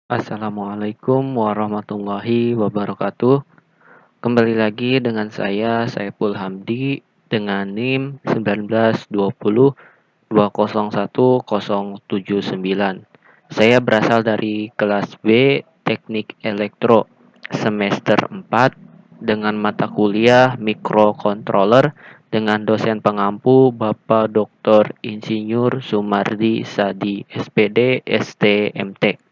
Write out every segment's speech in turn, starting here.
Assalamualaikum warahmatullahi wabarakatuh. Kembali lagi dengan saya Saiful Hamdi dengan NIM 1920201079. Saya berasal dari kelas B Teknik Elektro semester 4 dengan mata kuliah Microcontroller dengan dosen pengampu Bapak Dr. Insinyur Sumardi Sadi SPD STMT.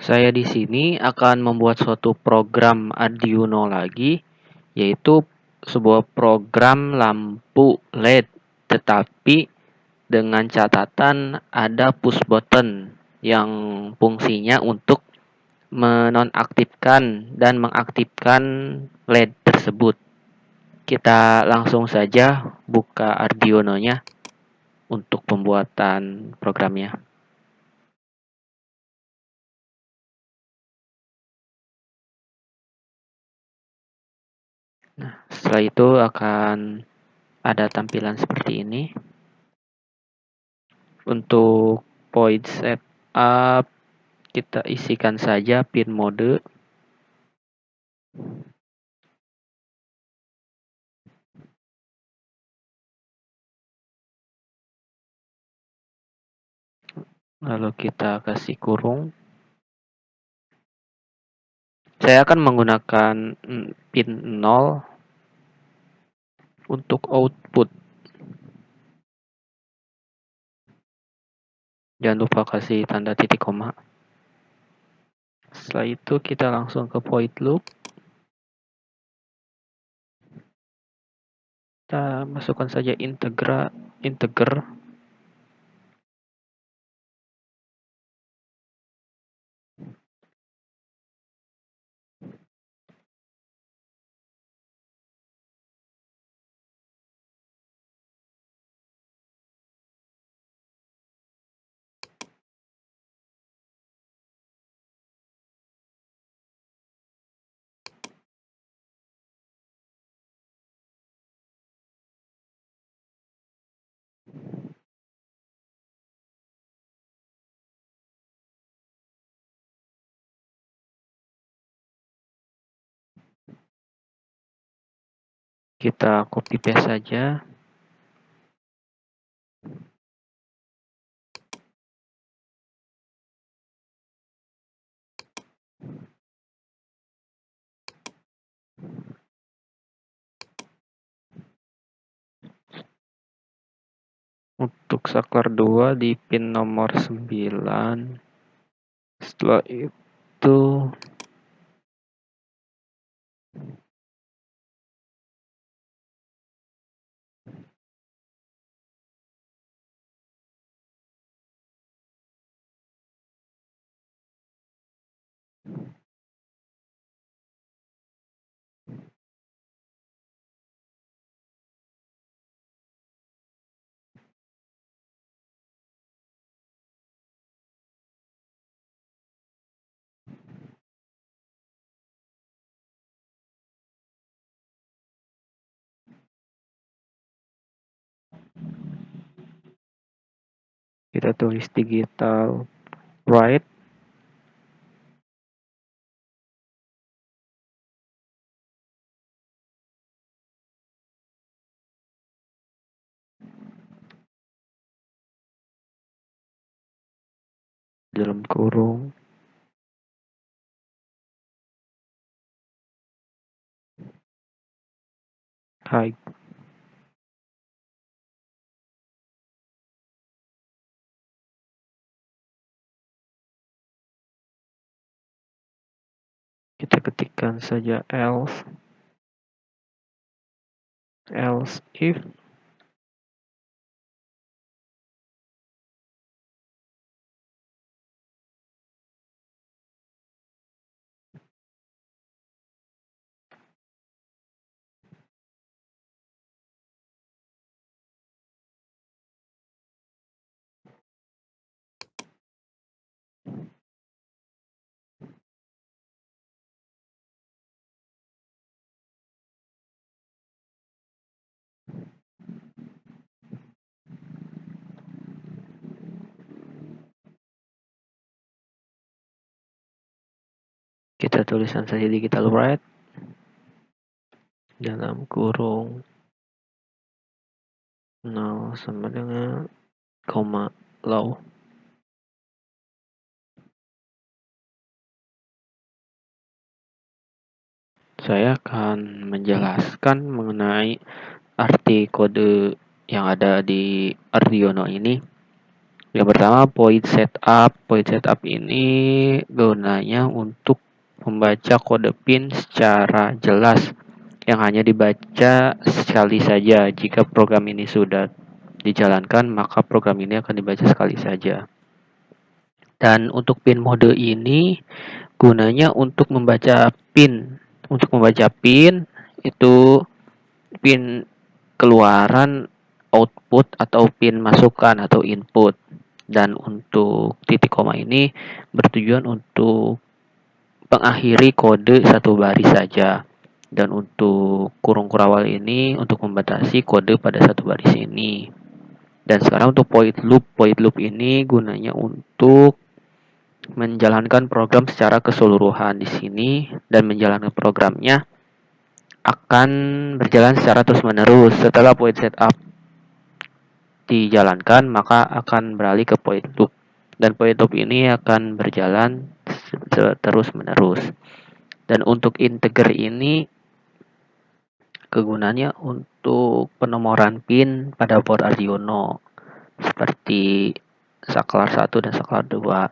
Saya di sini akan membuat suatu program Arduino lagi, yaitu sebuah program lampu LED, tetapi dengan catatan ada push button yang fungsinya untuk menonaktifkan dan mengaktifkan LED tersebut. Kita langsung saja buka Arduino-nya untuk pembuatan programnya. Setelah itu akan ada tampilan seperti ini. Untuk point setup, kita isikan saja pin mode. Lalu kita kasih kurung. Saya akan menggunakan pin 0 untuk output. Jangan lupa kasih tanda titik koma. Setelah itu kita langsung ke void loop. Kita masukkan saja integer. Kita copy paste saja. Untuk saklar 2 di pin nomor 9. Setelah itu kita tulis digital write. Dalam kurung high. Kita ketikkan saja else if Kita tuliskan saja digital write dalam kurung 0 sama dengan koma low. Saya akan menjelaskan mengenai arti kode yang ada di Arduino ini. Yang pertama, point setup. Point setup ini gunanya untuk membaca kode pin secara jelas yang hanya dibaca sekali saja. Jika program ini sudah dijalankan, maka program ini akan dibaca sekali saja. Dan untuk pin mode ini gunanya untuk membaca pin. Untuk membaca pin itu pin keluaran, output atau pin masukan atau input. Dan untuk titik koma ini bertujuan untuk mengakhiri kode satu baris saja. Dan untuk kurung kurawal ini untuk membatasi kode pada satu baris ini. Dan sekarang untuk point loop ini gunanya untuk menjalankan program secara keseluruhan di sini, dan menjalankan programnya akan berjalan secara terus-menerus. Setelah point setup dijalankan, maka akan beralih ke point loop. Dan point loop ini akan berjalan terus-menerus. Dan untuk integer ini kegunaannya untuk penomoran pin pada board Arduino seperti saklar 1 dan saklar 2.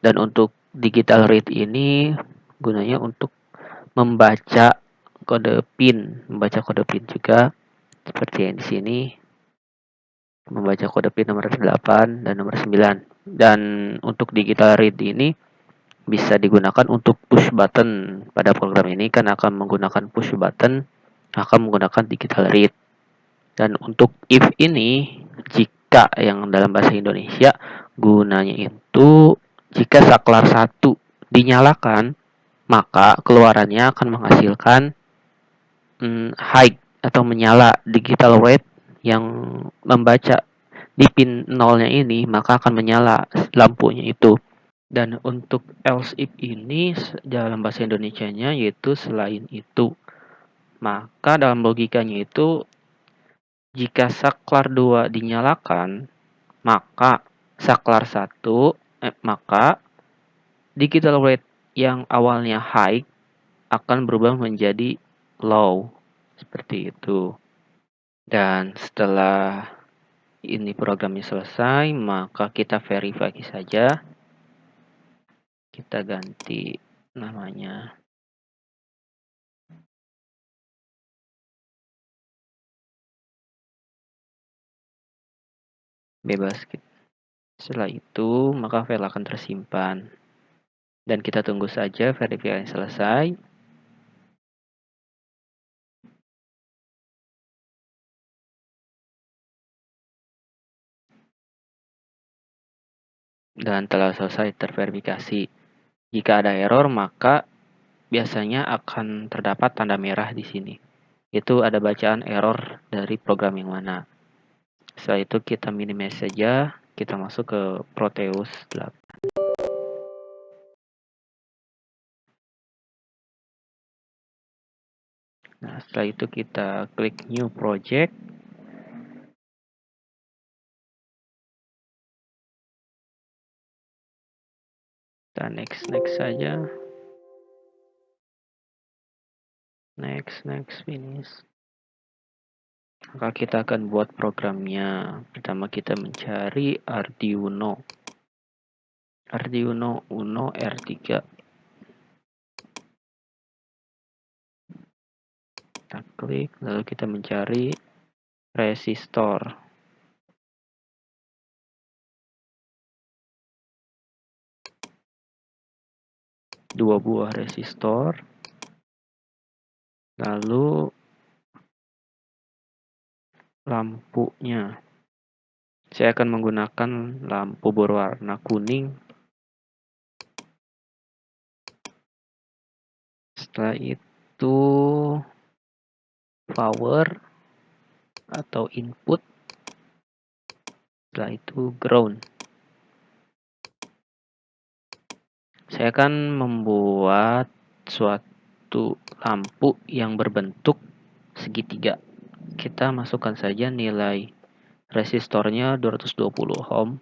Dan untuk digital read ini gunanya untuk membaca kode pin, juga seperti yang di sini, membaca kode pin nomor 8 dan nomor 9. Dan untuk digital read ini bisa digunakan untuk push button. Pada program ini kan akan menggunakan push button, akan menggunakan digital read. Dan untuk if ini, jika yang dalam bahasa Indonesia gunanya itu jika saklar 1 dinyalakan, maka keluarannya akan menghasilkan high atau menyala digital read yang membaca di pin nolnya ini, maka akan menyala lampunya itu. Dan untuk else if ini dalam bahasa Indonesianya yaitu selain itu. Maka dalam logikanya itu jika saklar 2 dinyalakan, maka saklar 1 maka digital read yang awalnya high akan berubah menjadi low. Seperti itu. Dan setelah ini programnya selesai, maka kita verifikasi saja. Kita ganti namanya. Bebas. Setelah itu, maka file akan tersimpan. Dan kita tunggu saja verifikasi selesai. Dan telah selesai terverifikasi. Jika ada error, maka biasanya akan terdapat tanda merah di sini. Itu ada bacaan error dari program yang mana. Setelah itu kita minimize saja, kita masuk ke Proteus 8. Nah, setelah itu kita klik New Project. Kita next saja. Next, finish. Maka kita akan buat programnya. Pertama kita mencari Arduino Uno R3. Kita klik, lalu kita mencari resistor. Dua buah resistor. Lalu lampunya. Saya akan menggunakan lampu berwarna kuning. Setelah itu power atau input. Setelah itu ground. Saya akan membuat suatu lampu yang berbentuk segitiga. Kita masukkan saja nilai resistornya 220 ohm.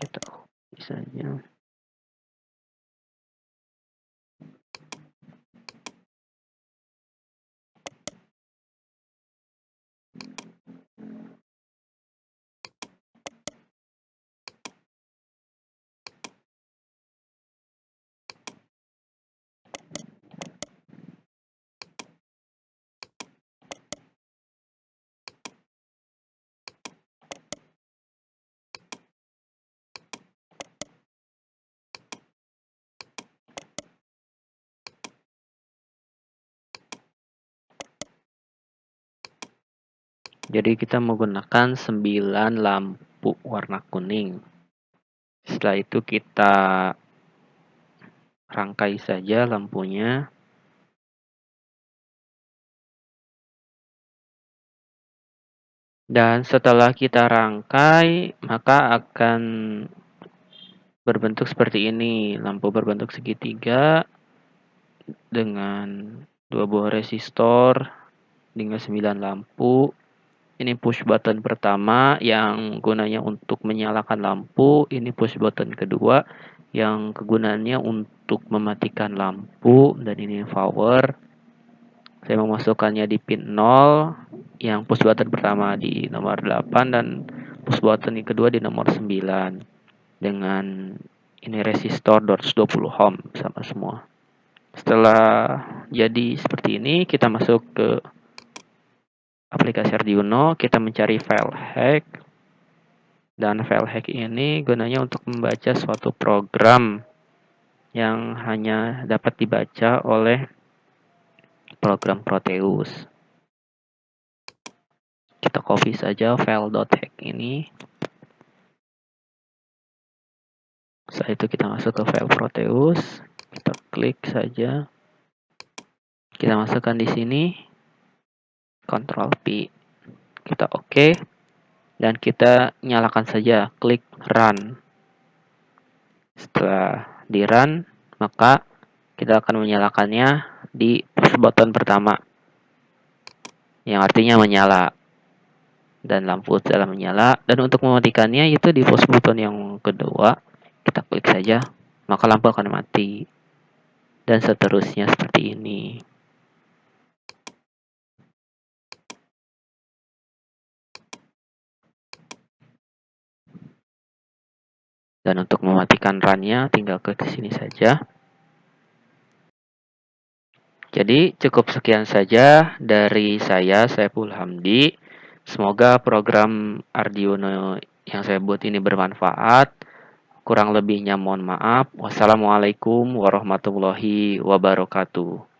Kita copy saja. Jadi kita menggunakan 9 lampu warna kuning. Setelah itu kita rangkai saja lampunya. Dan setelah kita rangkai, maka akan berbentuk seperti ini. Lampu berbentuk segitiga dengan 2 buah resistor dengan 9 lampu. Ini push button pertama yang gunanya untuk menyalakan lampu. Ini push button kedua yang kegunaannya untuk mematikan lampu. Dan ini power. Saya memasukkannya di pin 0. Yang push button pertama di nomor 8 dan push button yang kedua di nomor 9. Dengan ini resistor 220 ohm sama semua. Setelah jadi seperti ini, kita masuk ke aplikasi Arduino, kita mencari file hack. Dan file hack ini gunanya untuk membaca suatu program yang hanya dapat dibaca oleh program Proteus. Kita copy saja file.hack ini. Setelah itu kita masuk ke file Proteus, kita klik saja. Kita masukkan di sini, Ctrl P. Kita OK. Dan kita nyalakan saja, klik run. Setelah di run, maka kita akan menyalakannya di push button pertama. Yang artinya menyala. Dan lampu telah menyala. Dan untuk mematikannya itu di push button yang kedua. Kita klik saja, maka lampu akan mati. Dan seterusnya seperti ini. Dan untuk mematikan run-nya tinggal klik ke sini saja. Jadi cukup sekian saja dari saya, Saiful Hamdi. Semoga program Arduino yang saya buat ini bermanfaat. Kurang lebihnya mohon maaf. Wassalamualaikum warahmatullahi wabarakatuh.